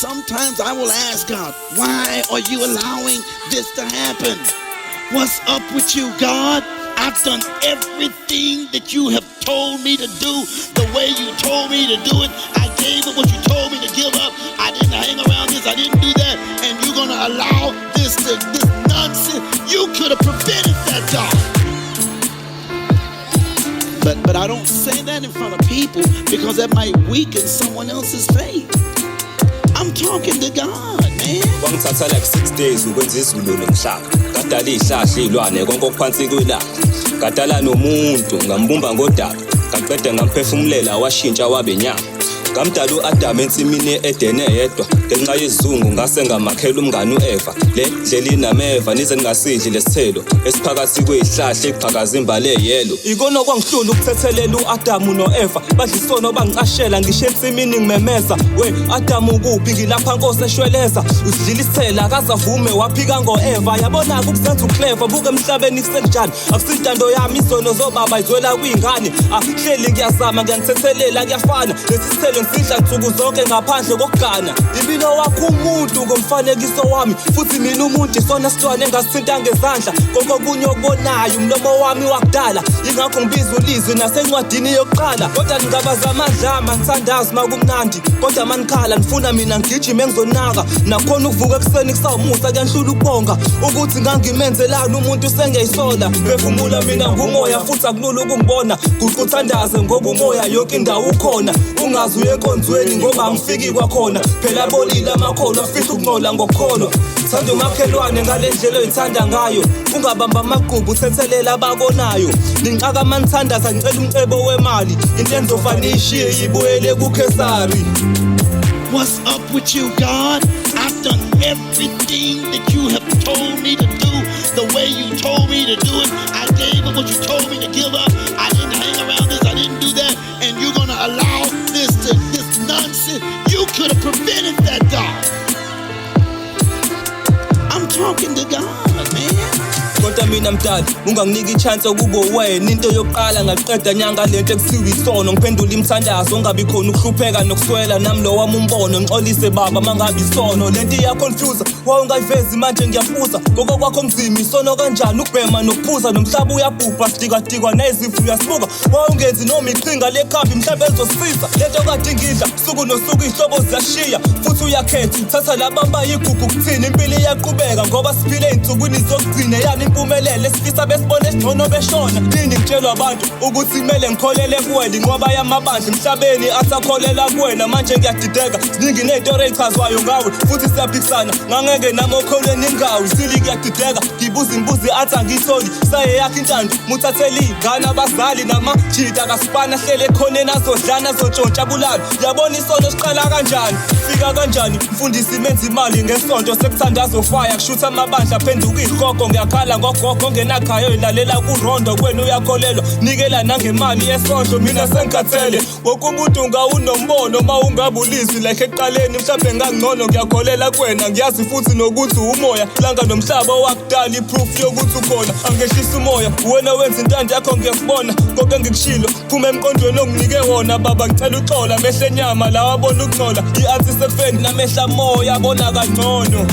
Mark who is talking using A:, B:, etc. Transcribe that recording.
A: Sometimes I will ask God, why are you allowing this to happen? What's up with you, God? I've done everything that you have told me to do the way you told me to do it. I gave it what you told me to give up. I didn't hang around this. I didn't do that. And you're going to allow this nonsense. You could have prevented that, God. But I don't say that in front of people because that might weaken someone else's faith. I'm talking to God, man.
B: Wangithatha like 6 days ukwenza izulu nomhlaba. Kadala ihlahla izilwane konke okuphansi kwelanga. Kadala nomuntu ngambumba ngodaba. Ngaqeda ngamphefumulela washintsha wabe nyama. Ngamdala uAdam ensimini eEdene yedwa. Ngenxa yezungu ngase ngamakhela umngane uEva. Le ndlela inameva nize ningasidli lesithelo. Esiphakathi kwezihlahla ekuphakaza imbali eyelo. Ikona kwangihlula ukuthethelela uAdam noEva. Badlisono bangicashela ngisho ensimini ngimemeza. We Adam ukuphi ngilapha Nkosi eshweleza. Usidlilisela akazavume waphika ngoEva. Yabona ukusenza uclever buke emhlabeni kusenjani. Akusintando yami izono zobaba izwela kwingane. Ahleli ngiyazama ngiyanthethelela kuyafana. Lesithelo ngisidla nsuku zonke ngaphandle kokugana. Impilo wakho umuntu ngomfanekiso wami futhi mina umuntu isona sitwana engasithinta ngezandla. Konke okunye okubonayo umlomo wami wakudala. Ingakho ngibiza ulizwi nasencwadini yokuqala. Kodwa ningabaza amadlama ngithandaza makumnandi. Kodwa manikhala nifuna mina ngigijime ngizonaka. Nakhona ukuvuka ekseni kusawumusa kuyanhlula ukubonga. Ukuthi ngangimenzelana umuntu sengeyisola. Phefumula mina ngumoya futhi akulula ukungibona. Kuquthandaze ngoba umoya yonke indawo ukhona. Ungazi uye enkonzweni ngoba angifiki kwakhona. Phela bolile amakhono afisa ukungcola ngokholo. Thanda umakhelwane ngale ndlela oyithanda ngayo. Ungabamba amaqhubu uthethelela abakonayo. Ningixaka manithandaza ngicela umcebo wemali. Into enzofana ishiye ibuyele kuKhesari.
A: What's up with you, God? I've done everything that you have told me to do the way you told me to do it. I gave it what you told me to give up. I didn't hang around this. I didn't do that. And you're going to allow this nonsense. You could have prevented that, God. I'm talking to God, man.
B: Kodwa mina mdala unganginiki ichance ukubo wena into yokuqala ngaqeda nyanga lento ekuthiwa isono ngiphendula imthandazo ungabi khona ukuhlupheka nokuswela nami lo wami umbono ngixolise baba mangabi isono lento iyaconfuse wawungayivezi manje ngiyafuza konke kwakho mzima isono kanjani ukubhema nokuphuza nomhlaba uyabhubha sidikadikwa nezifo uyasibuka wawungenzi noma iqhinga lekhambi mhlawumbe ezosisiza lento kade ngidla suku nosuku ihlobo ziyashiya futhi uyakhetha uthatha labamba igugu kuthini impilo iyaqhubeka ngoba siphile einsukwini zokugcina yani impumelelo sifisa besibone esingcono beshona nini ngitshelwa abantu ukuthi kumele ngikholele kuwena inqwaba yamabandla emhlabeni asakholela kuwena manje ngiyadideka ziningi nezinto ezichazwayo ngawe futhi siyaphikisana ngangeke nami okholweni ingawe sili kuyadideka ngibuza imbuzi athi angiyitholi saye yakhe intando muthathele igana abazali namajida kasipana hlele khoneni azodlana azotshontsha bulalo yabona isono siqala kanjani fika kanjani mfundisi menza imali ngesonto sekuthandazo fire kushutha amabandla aphenduka izihloko ngiyakhala ngogogo ngenakhaya ilalela kurondo kwenu uyakholelwa nikela nangemali esondlo mina sengikhathele wonke umuntu ungawunombono mawungabulisi like eqaleni mhlawumbe ngangcono ngiyakholela kuwena ngiyazi futhi nokuthi umoya langa nomhlaba wakudala iproof yokuthi ukhona angehlisa umoya wena wenza intando yakho ngiyakubona konke ngikushilo phuma emqondweni onginike wona baba ngicela uxola mehle nyama la wabona ukungcola iathi sekufeni namehla moya bona kangcono